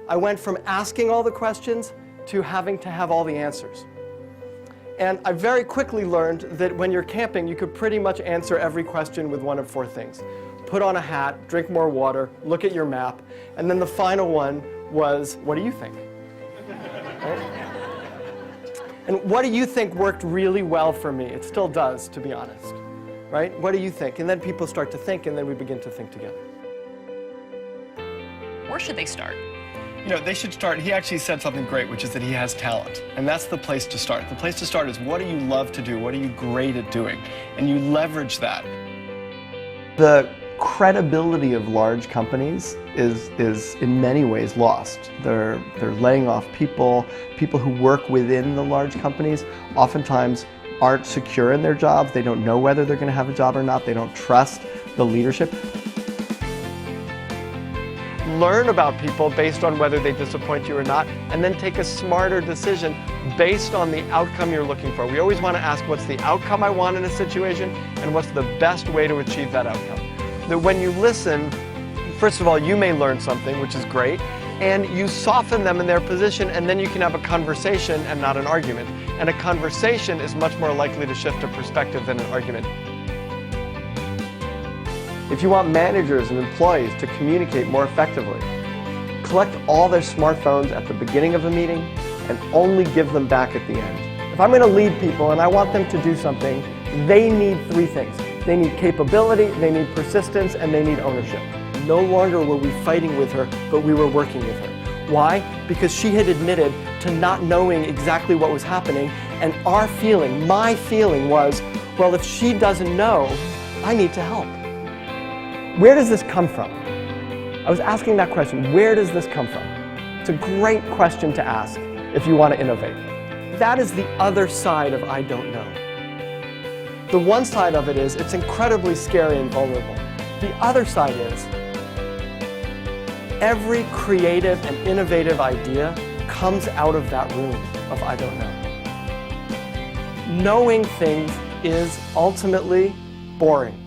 I went from asking all the questions to having to have all the answers. And I very quickly learned that when you're camping, you could pretty much answer every question with one of four things. Put on a hat, drink more water, look at your map, and then the final one was, what do you think? Right? And what do you think worked really well for me? It still does, to be honest. Right? What do you think? And then people start to think, and then we begin to think together. Where should they start? You know, they should start, he actually said something great, which is that he has talent. And that's the place to start. The place to start is, what do you love to do? What are you great at doing? And you leverage that. The credibility of large companies is in many ways lost. They're laying off people. People who work within the large companies oftentimes aren't secure in their jobs. They don't know whether they're going to have a job or not. They don't trust the leadership. Learn about people based on whether they disappoint you or not, and then take a smarter decision based on the outcome you're looking for. We always want to ask, what's the outcome I want in a situation, and what's the best way to achieve that outcome? That when you listen, first of all, you may learn something, which is great, and you soften them in their position, and then you can have a conversation and not an argument. And a conversation is much more likely to shift a perspective than an argument. If you want managers and employees to communicate more effectively, collect all their smartphones at the beginning of a meeting and only give them back at the end. If I'm going to lead people and I want them to do something, they need three things. They need capability, they need persistence, and they need ownership. No longer were we fighting with her, but we were working with her. Why? Because she had admitted to not knowing exactly what was happening, and our feeling, my feeling was, well, if she doesn't know, I need to help. Where does this come from? I was asking that question, where does this come from? It's a great question to ask if you want to innovate. That is the other side of I don't know. The one side of it is it's incredibly scary and vulnerable. The other side is every creative and innovative idea comes out of that room of I don't know. Knowing things is ultimately boring.